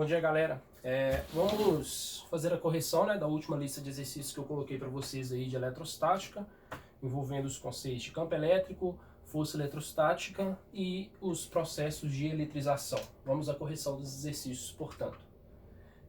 Bom dia, galera. Vamos fazer a correção, da última lista de exercícios que eu coloquei para vocês aí de eletrostática, envolvendo os conceitos de campo elétrico, força eletrostática e os processos de eletrização. Vamos à correção dos exercícios, portanto.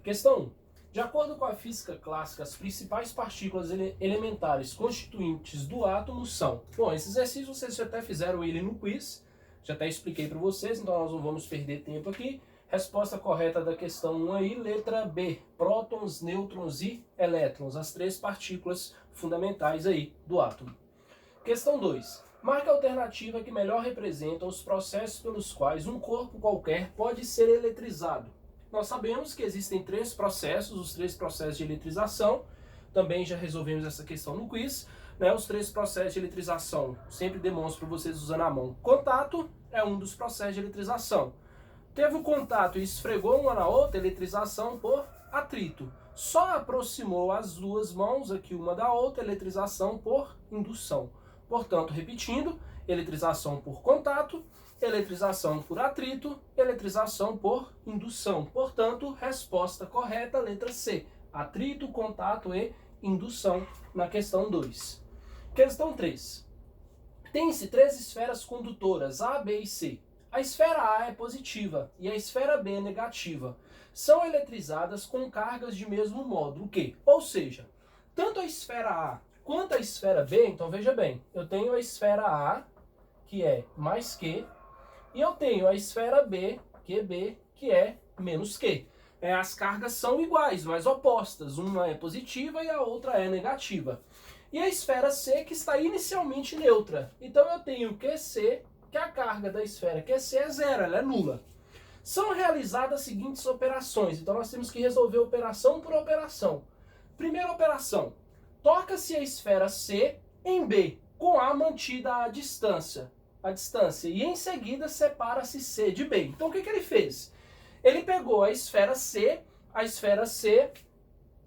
Questão 1. De acordo com a física clássica, as principais partículas elementares constituintes do átomo são... Bom, esse exercício vocês já até fizeram ele no quiz, já até expliquei para vocês, então nós não vamos perder tempo aqui. Resposta correta da questão 1 aí, letra B, prótons, nêutrons e elétrons, as três partículas fundamentais aí do átomo. Questão 2. Marque a alternativa que melhor representa os processos pelos quais um corpo qualquer pode ser eletrizado. Nós sabemos que existem três processos, os três processos de eletrização, também já resolvemos essa questão no quiz, Os três processos de eletrização, sempre demonstro para vocês usando a mão. Contato é um dos processos de eletrização. Teve o contato e esfregou uma na outra, eletrização por atrito. Só aproximou as duas mãos aqui uma da outra, eletrização por indução. Portanto, repetindo, eletrização por contato, eletrização por atrito, eletrização por indução. Portanto, resposta correta, letra C. Atrito, contato e indução na questão 2. Questão 3. Tem-se três esferas condutoras, A, B e C. A esfera A é positiva e a esfera B é negativa. São eletrizadas com cargas de mesmo modo. O quê? Ou seja, tanto a esfera A quanto a esfera B, então veja bem, eu tenho a esfera A, que é mais Q, e eu tenho a esfera B, QB, que é menos Q. As cargas são iguais, mas opostas. Uma é positiva e a outra é negativa. E a esfera C, que está inicialmente neutra. Então eu tenho QC, que a carga da esfera QC é zero, ela é nula. São realizadas as seguintes operações. Então nós temos que resolver operação por operação. Primeira operação. Toca-se a esfera C em B, com A mantida a distância. E em seguida separa-se C de B. Então o que ele fez? Ele pegou a esfera C,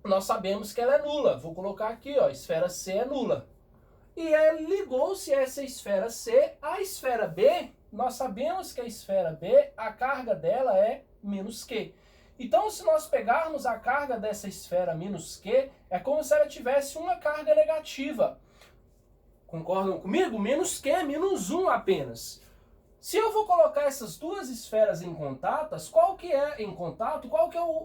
nós sabemos que ela é nula. Vou colocar aqui, a esfera C é nula. E ligou-se essa esfera C à esfera B. Nós sabemos que a esfera B, a carga dela é menos Q. Então, se nós pegarmos a carga dessa esfera menos Q, é como se ela tivesse uma carga negativa. Concordam comigo? Menos Q, menos 1 apenas. Se eu vou colocar essas duas esferas em contato, qual que é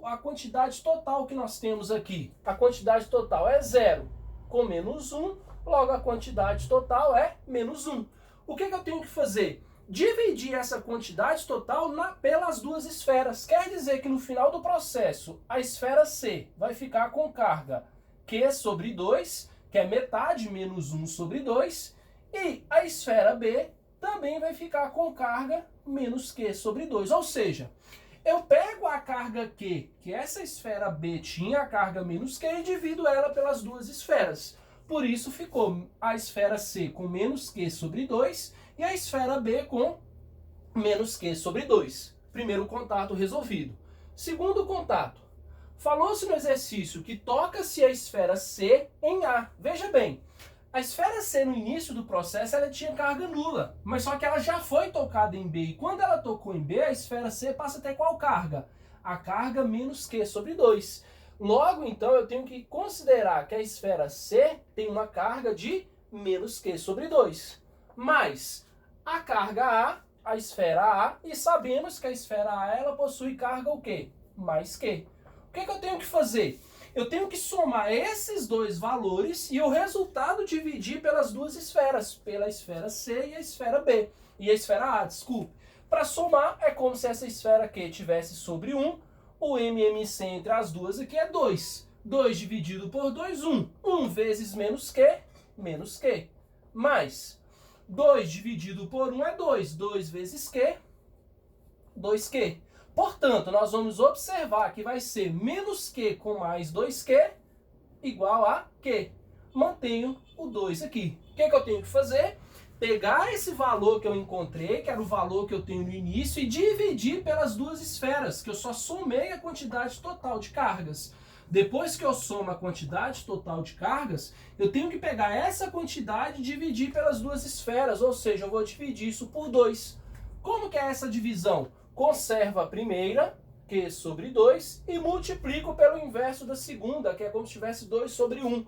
a quantidade total que nós temos aqui? A quantidade total é 0 com menos 1, logo a quantidade total é menos 1. O que eu tenho que fazer? Dividir essa quantidade total pelas duas esferas. Quer dizer que no final do processo, a esfera C vai ficar com carga Q sobre 2, que é metade menos 1 sobre 2, e a esfera B também vai ficar com carga menos Q sobre 2. Ou seja, eu pego a carga Q, que essa esfera B tinha a carga menos Q, e divido ela pelas duas esferas. Por isso ficou a esfera C com menos Q sobre 2 e a esfera B com menos Q sobre 2. Primeiro contato resolvido. Segundo contato. Falou-se no exercício que toca-se a esfera C em A. Veja bem, a esfera C no início do processo ela tinha carga nula, mas só que ela já foi tocada em B. E quando ela tocou em B, a esfera C passa a ter qual carga? A carga menos Q sobre 2. Logo, então, eu tenho que considerar que a esfera C tem uma carga de menos Q sobre 2. Mas a carga A, a esfera A, e sabemos que a esfera A ela possui carga o quê? Mais Q. O que eu tenho que fazer? Eu tenho que somar esses dois valores e o resultado dividir pelas duas esferas, pela esfera C e a esfera B. E a esfera A, desculpe. Para somar, é como se essa esfera Q tivesse sobre 1, o MMC entre as duas aqui é 2. 2 dividido por 2, 1. 1 vezes menos Q, mais 2 dividido por 1 é 2. 2 vezes Q, 2Q. Portanto, nós vamos observar que vai ser menos Q com mais 2Q igual a Q. Mantenho o 2 aqui. O que eu tenho que fazer? Pegar esse valor que eu encontrei, que era o valor que eu tenho no início, e dividir pelas duas esferas, que eu só somei a quantidade total de cargas. Depois que eu somo a quantidade total de cargas, eu tenho que pegar essa quantidade e dividir pelas duas esferas, ou seja, eu vou dividir isso por 2. Como que é essa divisão? Conserva a primeira, Q sobre 2 e multiplico pelo inverso da segunda, que é como se tivesse 2 sobre 1.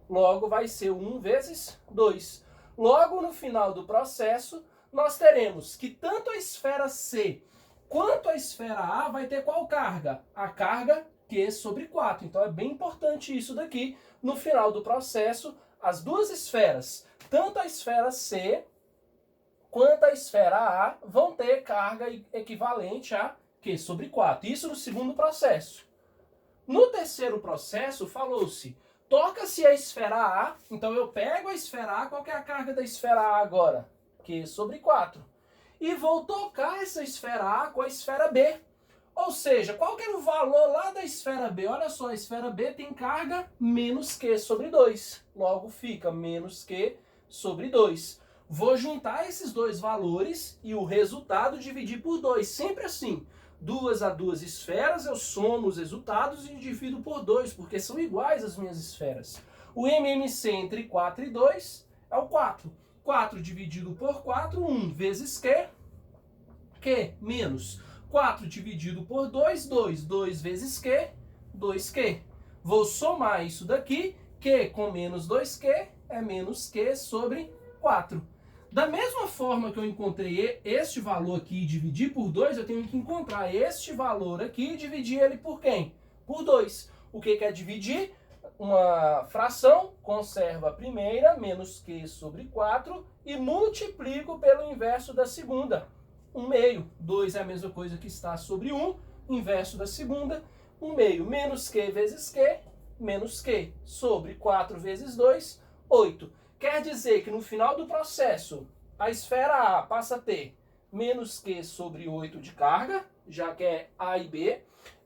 Logo, vai ser 1 vezes 2. Logo, no final do processo, nós teremos que tanto a esfera C quanto a esfera A vai ter qual carga? A carga Q sobre 4. Então, é bem importante isso daqui. No final do processo, as duas esferas, tanto a esfera C quanto a esfera A, vão ter carga equivalente a Q sobre 4. Isso no segundo processo. No terceiro processo, falou-se, toca-se a esfera A, então eu pego a esfera A, qual que é a carga da esfera A agora? Q sobre 4. E vou tocar essa esfera A com a esfera B. Ou seja, qual que era o valor lá da esfera B? Olha só, a esfera B tem carga menos Q sobre 2. Logo fica menos Q sobre 2. Vou juntar esses dois valores e o resultado dividir por 2. Sempre assim. Duas a duas esferas, eu somo os resultados e divido por 2, porque são iguais as minhas esferas. O MMC entre 4 e 2 é o 4. 4 dividido por 4, 1 vezes Q menos 4 dividido por 2, 2. 2 vezes Q, 2Q. Vou somar isso daqui, Q com menos 2Q é menos Q sobre 4. Da mesma forma que eu encontrei este valor aqui e dividi por 2, eu tenho que encontrar este valor aqui e dividir ele por quem? Por 2. O que é dividir? Uma fração, conservo a primeira, menos Q sobre 4, e multiplico pelo inverso da segunda. 1 meio. 2 é a mesma coisa que está sobre 1, inverso da segunda. 1 meio menos Q vezes Q, menos Q sobre 4 vezes 2, 8. Quer dizer que no final do processo, a esfera A passa a ter menos Q sobre 8 de carga, já que é A e B.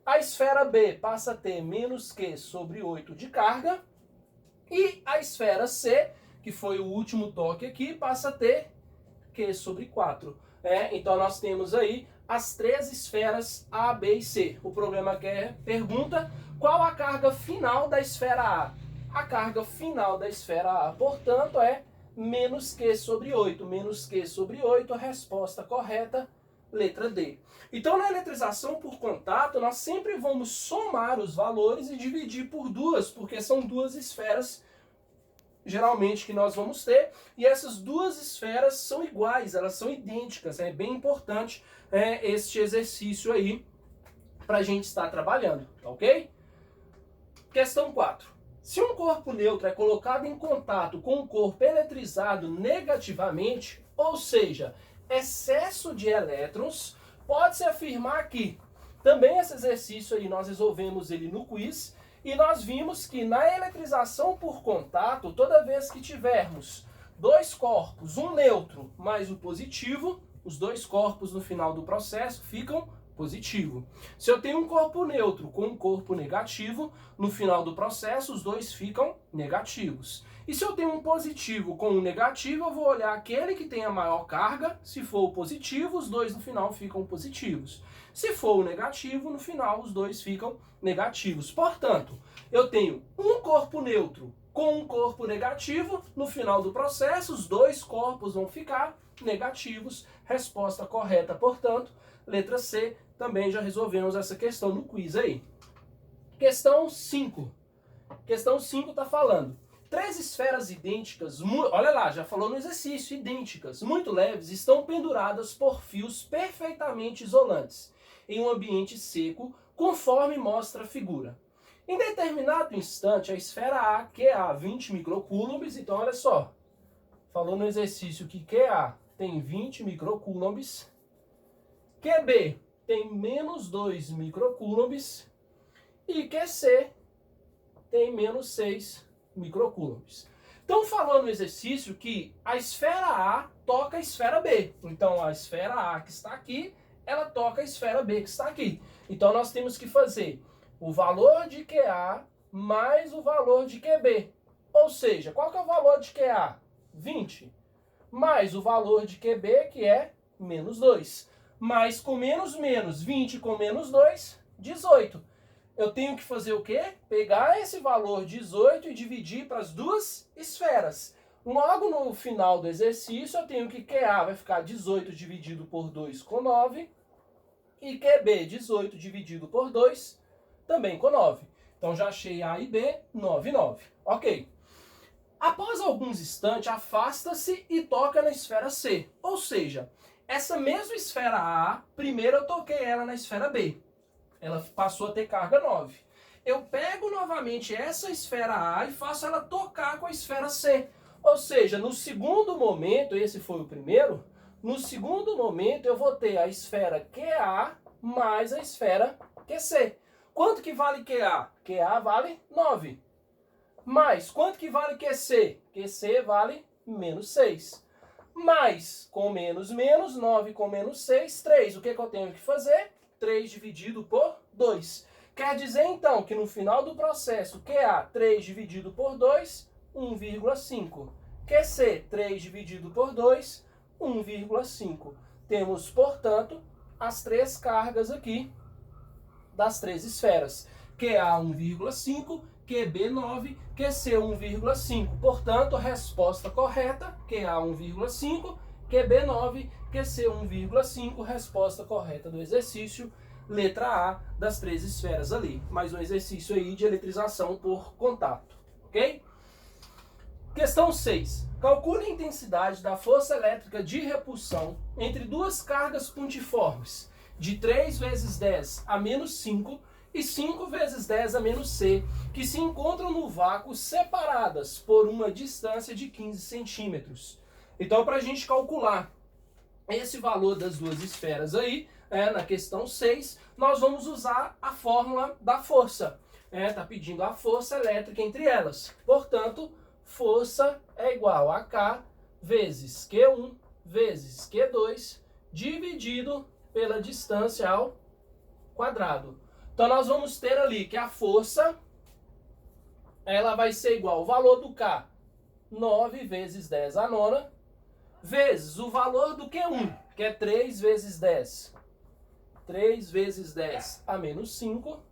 A esfera B passa a ter menos Q sobre 8 de carga. E a esfera C, que foi o último toque aqui, passa a ter Q sobre 4. Então nós temos aí as três esferas A, B e C. O problema que pergunta qual a carga final da esfera A. A carga final da esfera A, portanto, é menos Q sobre 8. Menos Q sobre 8, a resposta correta, letra D. Então, na eletrização por contato, nós sempre vamos somar os valores e dividir por duas, porque são duas esferas, geralmente, que nós vamos ter, e essas duas esferas são iguais, elas são idênticas. É bem importante este exercício aí para a gente estar trabalhando, tá ok? Questão 4. Se um corpo neutro é colocado em contato com um corpo eletrizado negativamente, ou seja, excesso de elétrons, pode-se afirmar que também esse exercício aí nós resolvemos ele no quiz, e nós vimos que na eletrização por contato, toda vez que tivermos dois corpos, um neutro mais o positivo, os dois corpos no final do processo ficam positivo. Se eu tenho um corpo neutro com um corpo negativo, no final do processo os dois ficam negativos. E se eu tenho um positivo com um negativo, eu vou olhar aquele que tem a maior carga. Se for o positivo, os dois no final ficam positivos. Se for o negativo, no final os dois ficam negativos. Portanto, eu tenho um corpo neutro com um corpo negativo, no final do processo os dois corpos vão ficar negativos. Resposta correta, portanto, letra C. Também já resolvemos essa questão no quiz aí. Questão 5. Questão 5 está falando. Três esferas idênticas, olha lá, já falou no exercício, idênticas, muito leves, estão penduradas por fios perfeitamente isolantes, em um ambiente seco, conforme mostra a figura. Em determinado instante, a esfera A, QA 20 microcoulombs, então olha só, falou no exercício que QA tem 20 microcoulombs, QB tem menos 2 microcoulombs e QC tem menos 6 microcoulombs. Então falou no exercício que a esfera A toca a esfera B. Então a esfera A que está aqui, ela toca a esfera B que está aqui. Então nós temos que fazer o valor de QA mais o valor de QB. Ou seja, qual que é o valor de QA? 20. Mais o valor de QB, que é menos 2. Mais com menos, menos. 20 com menos 2, 18. Eu tenho que fazer o quê? Pegar esse valor 18 e dividir para as duas esferas. Logo no final do exercício, eu tenho que QA vai ficar 18 dividido por 2 com 9. E QB, 18 dividido por 2, também com 9. Então já achei A e B, 9 e 9. Ok. Após alguns instantes, afasta-se e toca na esfera C. Ou seja, essa mesma esfera A, primeiro eu toquei ela na esfera B. Ela passou a ter carga 9. Eu pego novamente essa esfera A e faço ela tocar com a esfera C. Ou seja, no segundo momento, esse foi o primeiro, no segundo momento eu vou ter a esfera QA mais a esfera QC. Quanto que vale QA? QA vale 9. Mais, quanto que vale QC? QC vale menos 6. Mais, com menos, 9 com menos 6, 3. O que eu tenho que fazer? 3 dividido por 2. Quer dizer, então, que no final do processo, QA, 3 dividido por 2, 1,5. QC, 3 dividido por 2, 1,5. Temos, portanto, as três cargas aqui das três esferas. QA 1,5, QB 9, QC 1,5. Portanto, a resposta correta, QA 1,5, QB 9, QC 1,5, resposta correta do exercício, letra A das três esferas ali. Mais um exercício aí de eletrização por contato, ok? Questão 6. Calcule a intensidade da força elétrica de repulsão entre duas cargas pontiformes de 3 vezes 10 a menos 5 e 5 vezes 10 a menos C, que se encontram no vácuo separadas por uma distância de 15 centímetros. Então, para a gente calcular esse valor das duas esferas aí, na questão 6, nós vamos usar a fórmula da força. Está pedindo a força elétrica entre elas. Portanto, força é igual a K vezes Q1 vezes Q2 dividido pela distância ao quadrado. Então nós vamos ter ali que a força ela vai ser igual ao valor do K, 9 vezes 10 a nona, vezes o valor do Q1, que é 3 vezes 10. 3 vezes 10 a menos 5.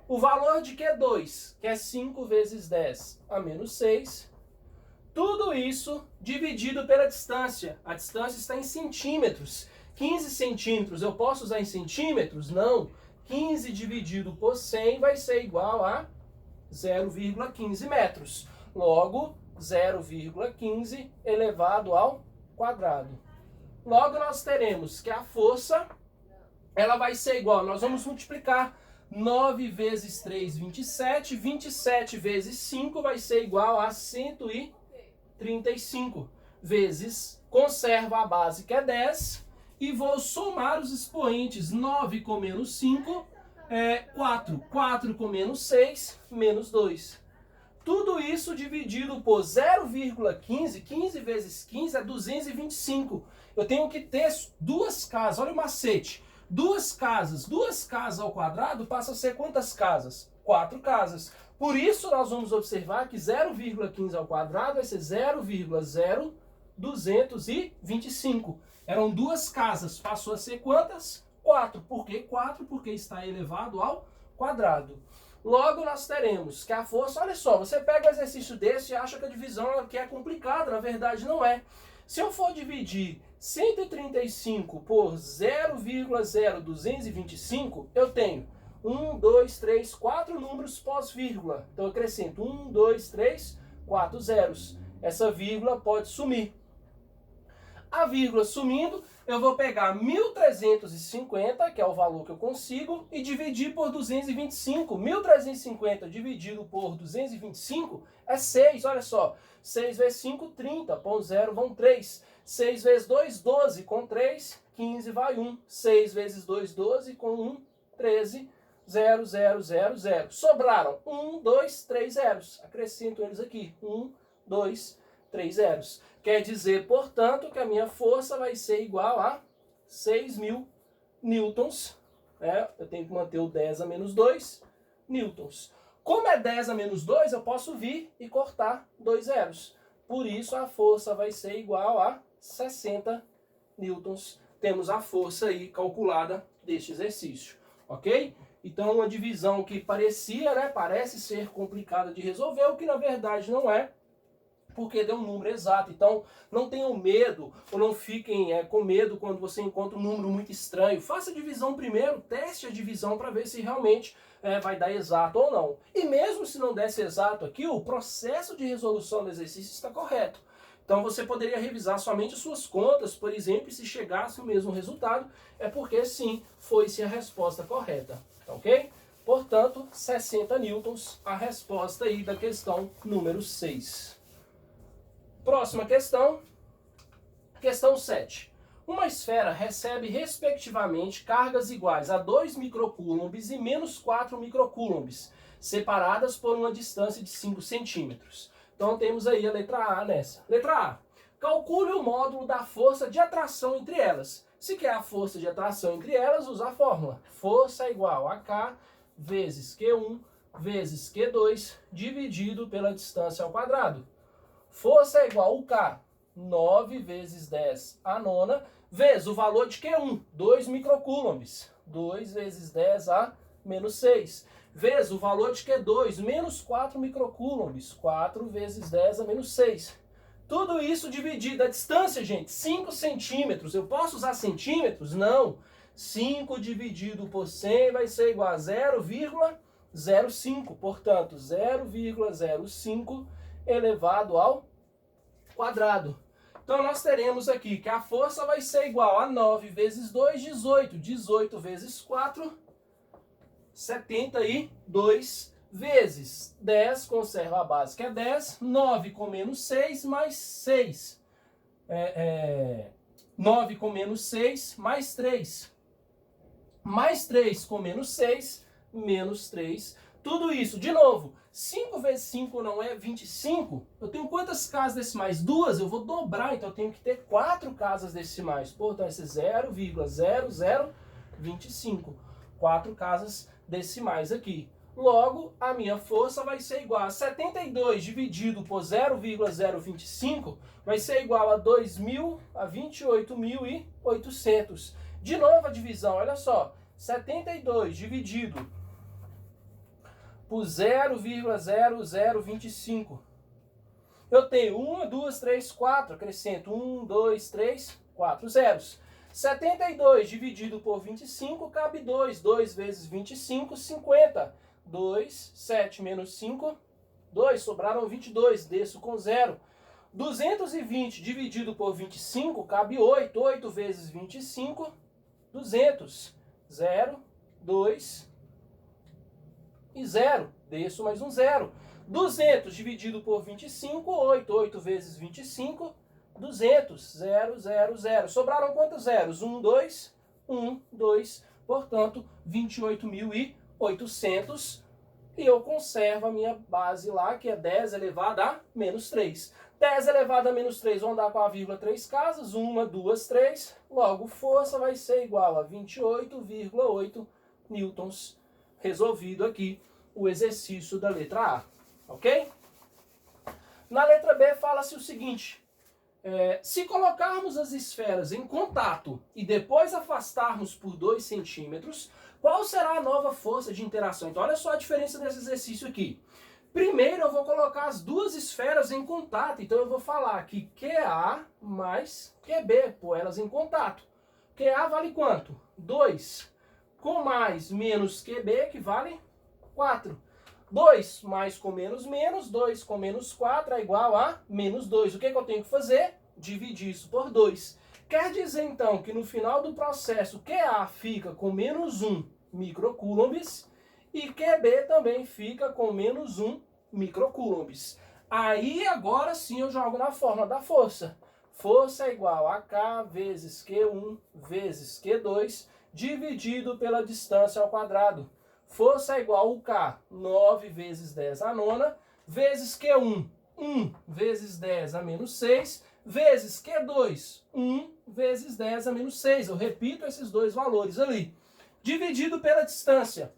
O valor de Q2, que é 5 vezes 10 a menos 6. Tudo isso dividido pela distância. A distância está em centímetros. 15 centímetros eu posso usar em centímetros? Não. 15 dividido por 100 vai ser igual a 0,15 metros. Logo, 0,15 elevado ao quadrado. Logo, nós teremos que a força ela vai ser igual. Nós vamos multiplicar 9 vezes 3, 27. 27 vezes 5 vai ser igual a 135. Vezes, conservo a base que é 10. E vou somar os expoentes. 9 com menos 5 é 4. 4 com menos 6, menos 2. Tudo isso dividido por 0,15. 15 vezes 15 é 225. Eu tenho que ter duas casas. Olha o macete. Duas casas ao quadrado passa a ser quantas casas? 4 casas. Por isso, nós vamos observar que 0,15 ao quadrado vai ser 0,0225. Eram duas casas, passou a ser quantas? 4. Por que 4? Porque está elevado ao quadrado. Logo, nós teremos que a força... Olha só, você pega um exercício desse e acha que a divisão aqui é complicada. Na verdade, não é. Se eu for dividir 135 por 0,0225, eu tenho 1, 2, 3, 4 números pós-vírgula. Então, eu acrescento 1, 2, 3, 4 zeros. Essa vírgula pode sumir. A vírgula sumindo, eu vou pegar 1.350, que é o valor que eu consigo, e dividir por 225. 1.350 dividido por 225 é 6, olha só. 6 vezes 5, 30, com 0 vão 3. 6 vezes 2, 12, com 3, 15 vai 1. 6 vezes 2, 12, com 1, 13, 0, 0, 0, 0. Sobraram 1, 2, 3 zeros. Acrescento eles aqui. 1, 2, 3 zeros. Quer dizer, portanto, que a minha força vai ser igual a 6.000 newtons. Eu tenho que manter o 10 a menos 2 newtons. Como é 10 a menos 2, eu posso vir e cortar 2 zeros. Por isso, a força vai ser igual a 60 newtons. Temos a força aí calculada deste exercício, ok? Então, uma divisão que parecia, parece ser complicada de resolver, o que na verdade não é. porque deu um número exato. Então, não tenham medo, ou não fiquem com medo quando você encontra um número muito estranho. Faça a divisão primeiro, teste a divisão para ver se realmente vai dar exato ou não. E mesmo se não desse exato aqui, o processo de resolução do exercício está correto. Então você poderia revisar somente suas contas, por exemplo, e se chegasse o mesmo resultado, é porque sim, foi-se a resposta correta, tá ok? Portanto, 60 newtons, a resposta aí da questão número 6. Próxima questão, questão 7. Uma esfera recebe respectivamente cargas iguais a 2 microcoulombs e menos 4 microcoulombs, separadas por uma distância de 5 centímetros. Então temos aí a letra A nessa. Letra A. Calcule o módulo da força de atração entre elas. Se quer a força de atração entre elas, usa a fórmula. Força é igual a K vezes Q1 vezes Q2 dividido pela distância ao quadrado. Força é igual a K, 9 vezes 10 a nona, vezes o valor de Q1, 2 microcoulombs. 2 vezes 10 a menos 6. Vezes o valor de Q2, menos 4 microcoulombs. 4 vezes 10 a menos 6. Tudo isso dividido. A distância, gente, 5 centímetros. Eu posso usar centímetros? Não. 5 dividido por 100 vai ser igual a 0,05. Portanto, 0,05 elevado ao quadrado. Então, nós teremos aqui que a força vai ser igual a 9 vezes 2, 18. 18 vezes 4, 72 vezes 10, conserva a base que é 10, 9 com menos 6 mais 6. 9 com menos 6 mais 3. Mais 3 com menos 6, menos 3. Tudo isso, de novo, 5 vezes 5 não é 25. Eu tenho quantas casas decimais? 2, eu vou dobrar, então eu tenho que ter 4 casas decimais. Portanto, esse 0,0025. 4 casas decimais aqui. Logo, a minha força vai ser igual a 72 dividido por 0,025, vai ser igual a 28.800. De novo a divisão, olha só. 72 dividido por 0,0025. Eu tenho 1, 2, 3, 4. Acrescento 1, 2, 3, 4 zeros. 72 dividido por 25 cabe 2. 2 vezes 25, 50. 2, 7 menos 5, 2. Sobraram 22. Desço com 0. 220 dividido por 25 cabe 8. 8 vezes 25, 200. 0, 2 e 0. Desço mais um 0. 200 dividido por 25, 8. 8 vezes 25, 200. 0, 0, 0. Sobraram quantos zeros? 1, 2, 1, 2. Portanto, 28.800. E eu conservo a minha base lá, que é 10 elevado a menos 3. 10 elevado a menos 3, vão dar com a vírgula 3 casas. 1, 2, 3. Logo, força vai ser igual a 28,8 newtons. Resolvido aqui o exercício da letra A. Ok? Na letra B fala-se o seguinte. Se colocarmos as esferas em contato e depois afastarmos por 2 centímetros, qual será a nova força de interação? Então, olha só a diferença desse exercício aqui. Primeiro, eu vou colocar as duas esferas em contato. Então, eu vou falar que QA mais QB, pôr elas em contato. QA vale quanto? 2. Com mais menos QB, que vale 4. 2 mais com menos menos, 2 com menos 4 é igual a menos 2. O que eu tenho que fazer? Dividir isso por 2. Quer dizer, então, que no final do processo, QA fica com menos 1 microcoulombs e QB também fica com menos 1 microcoulombs. Aí, agora sim, eu jogo na fórmula da força. Força é igual a K vezes Q1 vezes Q2 dividido pela distância ao quadrado. Força é igual a K, 9 vezes 10 a nona, vezes Q1, 1 vezes 10 a menos 6, vezes Q2, 1 vezes 10 a menos 6. Eu repito esses dois valores ali. Dividido pela distância.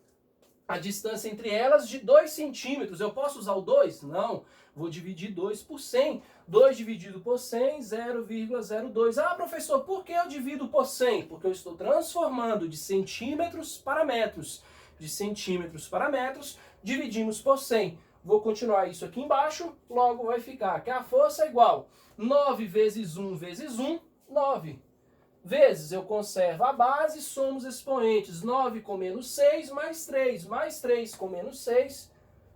A distância entre elas de 2 centímetros. Eu posso usar o 2? Não. Vou dividir 2 por 100. 2 dividido por 100, 0,02. Ah, professor, por que eu divido por 100? Porque eu estou transformando de centímetros para metros. De centímetros para metros, dividimos por 100. Vou continuar isso aqui embaixo, logo vai ficar que a força é igual 9 vezes 1 vezes 1, 9. Vezes, eu conservo a base, somos expoentes. 9 com menos 6, mais 3. Mais 3 com menos 6,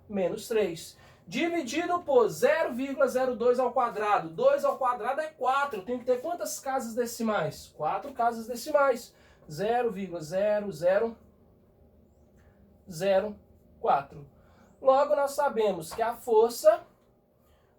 menos 3. Dividido por 0,02 ao quadrado. 2 ao quadrado é 4. Eu tenho que ter quantas casas decimais? 4 casas decimais. 0,0004. Logo, nós sabemos que a força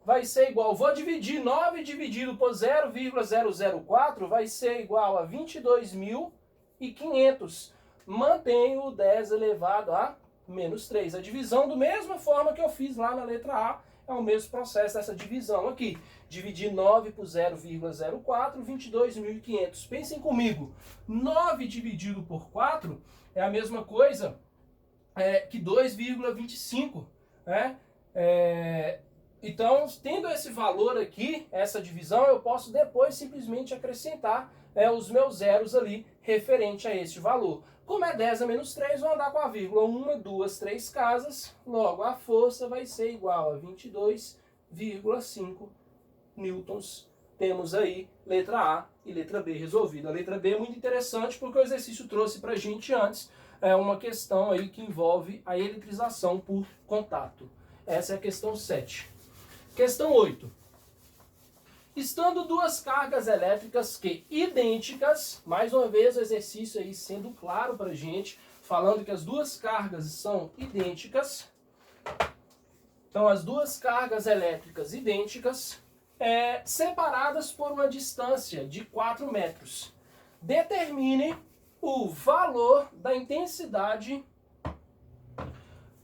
vai ser igual, vou dividir 9 dividido por 0,004, vai ser igual a 22.500. Mantenho o 10 elevado a menos 3. A divisão, da mesma forma que eu fiz lá na letra A, é o mesmo processo dessa divisão aqui. Dividir 9 por 0,04, 22.500. Pensem comigo, 9 dividido por 4 é a mesma coisa que 2,25, né? Então, tendo esse valor aqui, essa divisão, eu posso depois simplesmente acrescentar os meus zeros ali referente a este valor. Como é 10 a menos 3, vou andar com a vírgula. 1, 2, 3 casas. Logo, a força vai ser igual a 22,5 newtons. Temos aí letra A e letra B resolvida. A letra B é muito interessante porque o exercício trouxe para a gente antes uma questão aí que envolve a eletrização por contato. Essa é a questão 7. Questão 8. Estando duas cargas elétricas que idênticas, mais uma vez o exercício aí sendo claro para a gente, falando que as duas cargas são idênticas. Então, as duas cargas elétricas idênticas, separadas por uma distância de 4 metros. Determine o valor da intensidade,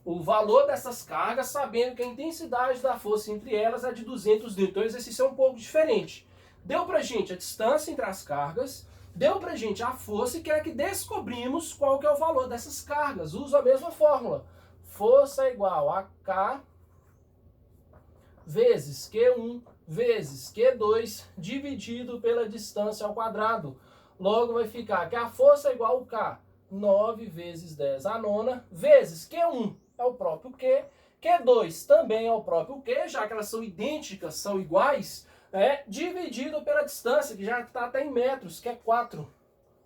o valor dessas cargas, sabendo que a intensidade da força entre elas é de 200 newtons. Então o exercício é um pouco diferente. Deu pra gente a distância entre as cargas, deu pra gente a força e quer que descobrimos qual que é o valor dessas cargas. Uso a mesma fórmula. Força é igual a K vezes Q1 vezes Q2 dividido pela distância ao quadrado. Logo vai ficar que a força é igual a K, 9 vezes 10 a nona, vezes Q1 é o próprio Q, Q2 também é o próprio Q, já que elas são idênticas, são iguais, dividido pela distância, que já está até em metros, que é 4.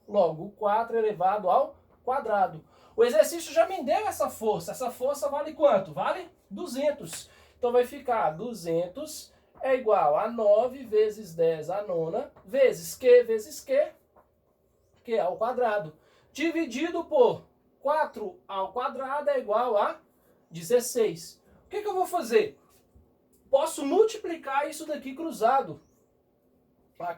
Logo, 4 elevado ao quadrado. O exercício já me deu essa força vale quanto? Vale 200. Então vai ficar 200 é igual a 9 vezes 10 a nona, vezes Q ao quadrado, dividido por 4 ao quadrado é igual a 16. O que eu vou fazer? Posso multiplicar isso daqui cruzado,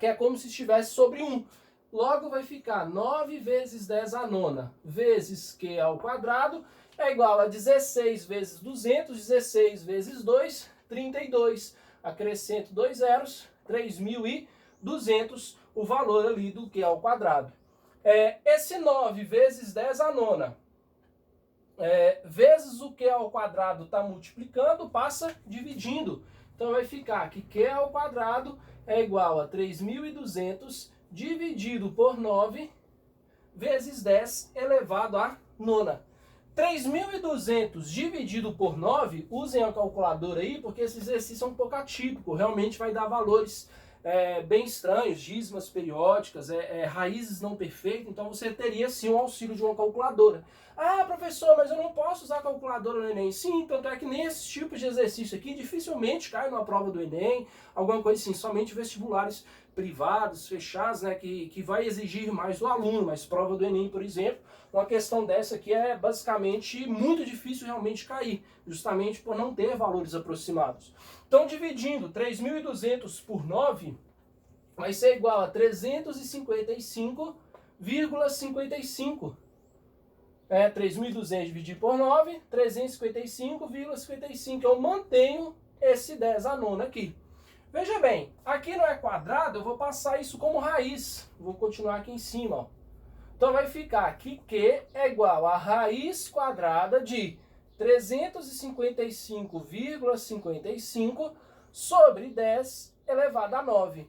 que é como se estivesse sobre 1. Logo vai ficar 9 vezes 10 a nona, vezes Q ao quadrado, é igual a 16 vezes 200, 16 vezes 2, 32. Acrescento 2 zeros, 3.200, o valor ali do Q ao quadrado. Esse 9 vezes 10 a nona, vezes o Q ao quadrado está multiplicando, passa dividindo. Então vai ficar que Q ao quadrado é igual a 3.200 dividido por 9 vezes 10 elevado a nona. 3.200 dividido por 9, usem a calculadora aí, porque esse exercício é um pouco atípico, realmente vai dar valores bem estranhos, dízimas periódicas, raízes não perfeitas, então você teria sim o auxílio de uma calculadora. Ah, professor, mas eu não posso usar a calculadora no Enem. Sim, tanto é que nesse tipo de exercício aqui dificilmente cai numa prova do Enem, alguma coisa assim, somente vestibulares privados, fechados, né, que vai exigir mais do aluno, mas prova do Enem, por exemplo, uma questão dessa aqui é basicamente muito difícil realmente cair, justamente por não ter valores aproximados. Então, dividindo 3.200 por 9, vai ser igual a 355,55. 3.200 dividido por 9, 355,55. Eu mantenho esse 10 a nona aqui. Veja bem, aqui não é quadrado, eu vou passar isso como raiz. Vou continuar aqui em cima, ó. Então vai ficar que Q é igual a raiz quadrada de 355,55 sobre 10 elevado a 9.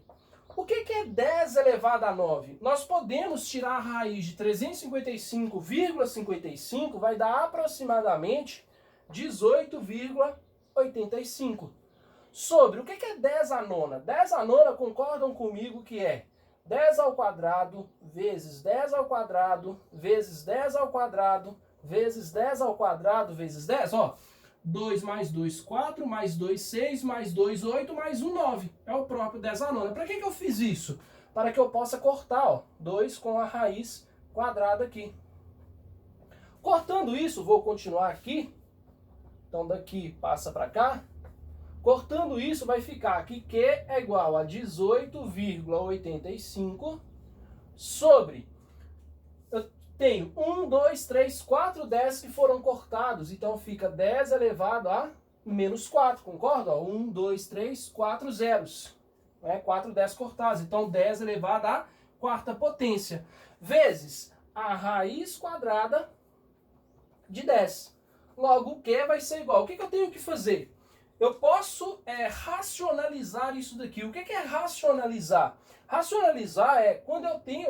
O que é 10 elevado a 9? Nós podemos tirar a raiz de 355,55, vai dar aproximadamente 18,9. 85. Sobre, o que é 10 à nona? 10 à nona, concordam comigo que é 10 ao quadrado vezes 10 ao quadrado vezes 10 ao quadrado vezes 10 ao quadrado vezes 10, ó. 2 mais 2, 4, mais 2, 6, mais 2, 8, mais 1, 9. É o próprio 10 à nona. Para que eu fiz isso? Para que eu possa cortar, ó, 2 com a raiz quadrada aqui. Cortando isso, vou continuar aqui. Então daqui passa para cá. Cortando isso, vai ficar que Q é igual a 18,85 sobre... Eu tenho 1, 2, 3, 4 10 que foram cortados. Então fica 10 elevado a menos 4, concorda? 1, 2, 3, 4 zeros. 4 10 cortados. Então 10 elevado à quarta potência. Vezes a raiz quadrada de 10. Logo, o Q vai ser igual. O que eu tenho que fazer? Eu posso racionalizar isso daqui. O que é racionalizar? Racionalizar é quando eu tenho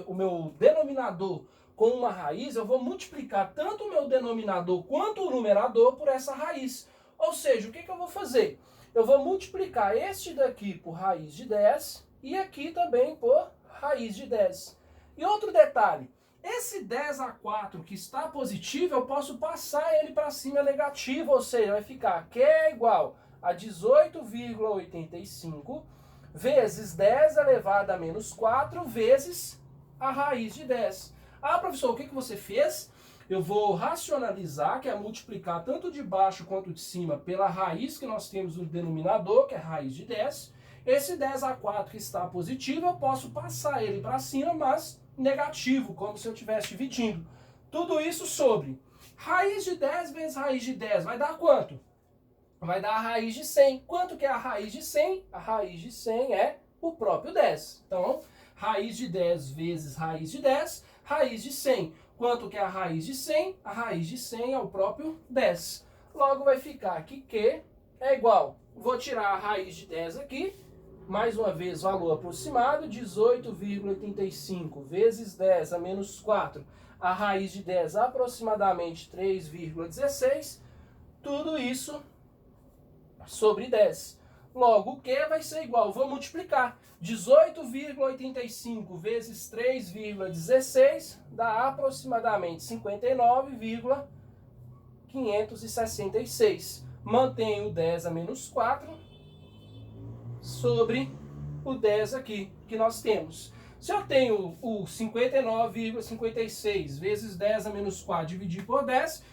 o meu denominador com uma raiz, eu vou multiplicar tanto o meu denominador quanto o numerador por essa raiz. Ou seja, o que eu vou fazer? Eu vou multiplicar este daqui por raiz de 10 e aqui também por raiz de 10. E outro detalhe. Esse 10 a 4 que está positivo, eu posso passar ele para cima negativo, ou seja, vai ficar Q é igual a 18,85 vezes 10 elevado a menos 4 vezes a raiz de 10. Ah, professor, o que você fez? Eu vou racionalizar, que é multiplicar tanto de baixo quanto de cima pela raiz que nós temos no denominador, que é a raiz de 10. Esse 10 a 4 que está positivo, eu posso passar ele para cima, mas negativo, como se eu estivesse dividindo. Tudo isso sobre raiz de 10 vezes raiz de 10. Vai dar quanto? Vai dar a raiz de 100. Quanto que é a raiz de 100? A raiz de 100 é o próprio 10. Então, raiz de 10 vezes raiz de 10, raiz de 100. Quanto que é a raiz de 100? A raiz de 100 é o próprio 10. Logo vai ficar que Q é igual. Vou tirar a raiz de 10 aqui. Mais uma vez, valor aproximado, 18,85 vezes 10 a menos 4, a raiz de 10 aproximadamente 3,16, tudo isso sobre 10. Logo, o Q vai ser igual, vou multiplicar, 18,85 vezes 3,16 dá aproximadamente 59,566. Mantenho o 10 a menos 4, sobre o 10 aqui, que nós temos. Se eu tenho o 59,56 vezes 10 a menos 4 dividir por 10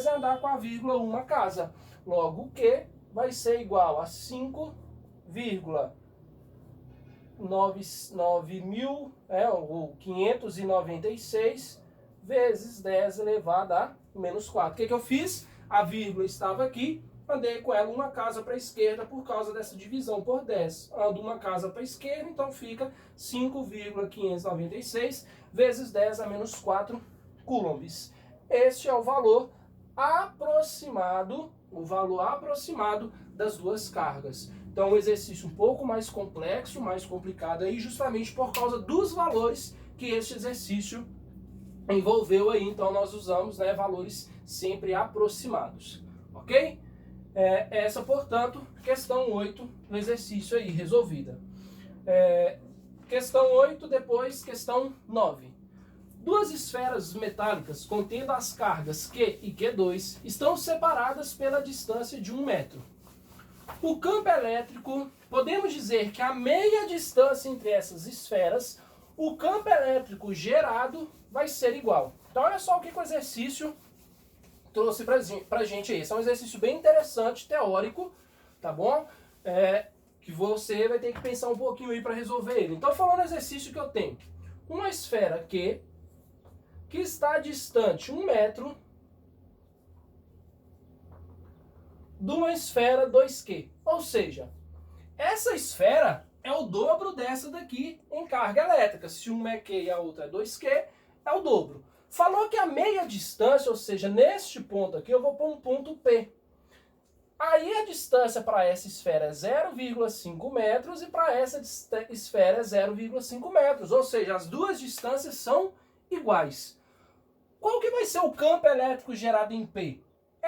é andar com a vírgula uma casa. Logo, o Q vai ser igual a 5,596 vezes 10 elevado a menos 4. O que eu fiz? A vírgula estava aqui. Andei com ela uma casa para a esquerda por causa dessa divisão por 10. Ando uma casa para a esquerda, então fica 5,596 vezes 10 a menos 4 coulombs. Este é o valor aproximado das duas cargas. Então, um exercício um pouco mais complexo, mais complicado aí, justamente por causa dos valores que este exercício envolveu aí. Então, nós usamos, valores sempre aproximados, ok? Essa, portanto, questão 8 do exercício aí, resolvida. Questão 8, depois questão 9. Duas esferas metálicas contendo as cargas Q e Q2 estão separadas pela distância de 1 metro. O campo elétrico, podemos dizer que a meia distância entre essas esferas, o campo elétrico gerado vai ser igual. Então, olha só o que o exercício trouxe pra gente aí. Esse é um exercício bem interessante, teórico, tá bom? Que você vai ter que pensar um pouquinho aí para resolver ele. Então, falando do exercício que eu tenho. Uma esfera Q, que está distante 1 metro de uma esfera 2Q. Ou seja, essa esfera é o dobro dessa daqui em carga elétrica. Se uma é Q e a outra é 2Q, é o dobro. Falou que a meia distância, ou seja, neste ponto aqui, eu vou pôr um ponto P. Aí a distância para essa esfera é 0,5 metros e para essa esfera é 0,5 metros. Ou seja, as duas distâncias são iguais. Qual que vai ser o campo elétrico gerado em P?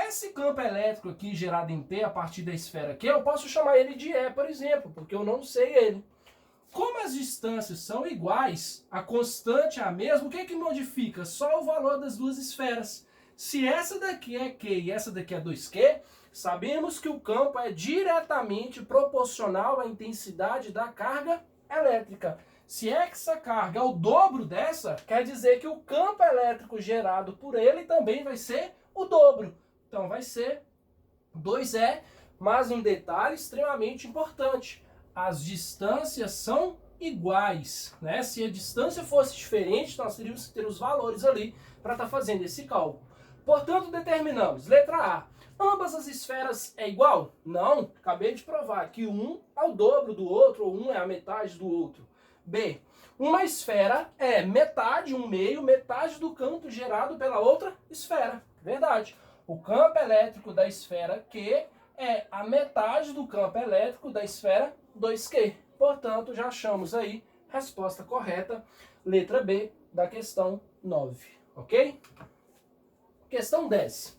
Esse campo elétrico aqui gerado em P a partir da esfera Q, eu posso chamar ele de E, por exemplo, porque eu não sei ele. Como as distâncias são iguais, a constante é a mesma, o que modifica? Só o valor das duas esferas. Se essa daqui é Q e essa daqui é 2Q, sabemos que o campo é diretamente proporcional à intensidade da carga elétrica. Se essa carga é o dobro dessa, quer dizer que o campo elétrico gerado por ele também vai ser o dobro. Então vai ser 2E, mas um detalhe extremamente importante. As distâncias são iguais, né? Se a distância fosse diferente, nós teríamos que ter os valores ali para estar fazendo esse cálculo. Portanto, determinamos, letra A, ambas as esferas é igual? Não, acabei de provar que um é o dobro do outro, ou um é a metade do outro. B, uma esfera é metade, um meio, metade do campo gerado pela outra esfera. Verdade. O campo elétrico da esfera Q é a metade do campo elétrico da esfera 2Q. Portanto, já achamos aí resposta correta, letra B da questão 9, ok? Questão 10.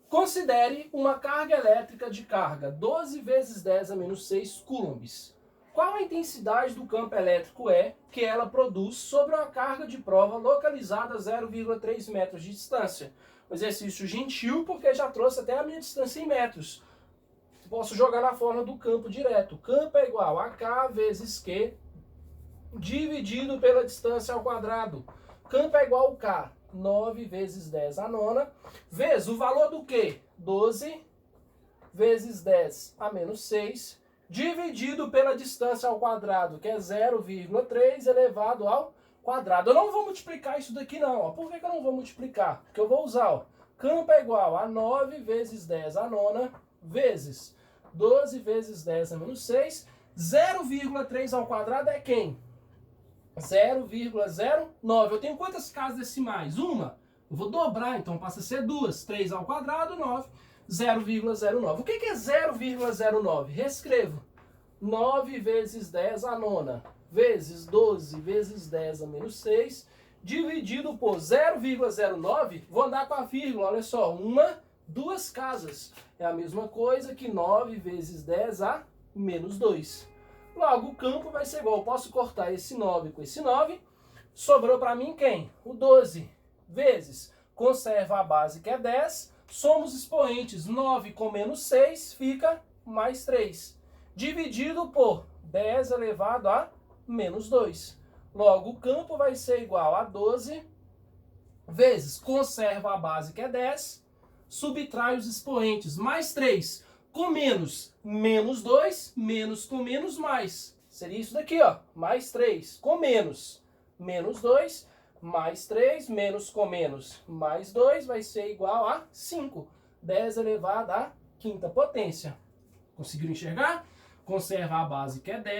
Considere uma carga elétrica de carga 12 vezes 10 a menos 6 coulombs. Qual a intensidade do campo elétrico E que ela produz sobre uma carga de prova localizada a 0,3 metros de distância? Um exercício gentil, porque já trouxe até a minha distância em metros. Posso jogar na forma do campo direto. O campo é igual a K vezes Q dividido pela distância ao quadrado. Campo é igual a K, 9 vezes 10 a nona, vezes o valor do Q, 12 vezes 10 a menos 6, dividido pela distância ao quadrado, que é 0,3 elevado ao quadrado. Eu não vou multiplicar isso daqui não. Ó. Por que eu não vou multiplicar? Porque eu vou usar, ó, campo é igual a 9 vezes 10 a nona, vezes 12 vezes 10 a menos 6. 0,3 ao quadrado é quem? 0,09. Eu tenho quantas casas decimais? Uma. Eu vou dobrar, então passa a ser 2. 3 ao quadrado, 9. 0,09. O que é 0,09? Reescrevo. 9 vezes 10 a nona, vezes 12 vezes 10 a menos 6, dividido por 0,09. Vou andar com a vírgula, olha só. Uma, duas casas. É a mesma coisa que 9 vezes 10 a menos 2. Logo, o campo vai ser igual. Eu posso cortar esse 9 com esse 9. Sobrou para mim quem? O 12 vezes. Conserva a base que é 10. Somos expoentes. 9 com menos 6 fica mais 3. Dividido por 10 elevado a menos 2. Logo, o campo vai ser igual a 12 vezes. Conserva a base que é 10. Subtrai os expoentes. Mais 3 com menos, menos 2, menos com menos, mais. Seria isso daqui, ó. Mais 3 com menos, menos 2, mais 3, menos com menos, mais 2, vai ser igual a 5. 10 elevado à quinta potência. Conseguiram enxergar? Conserva a base que é 10.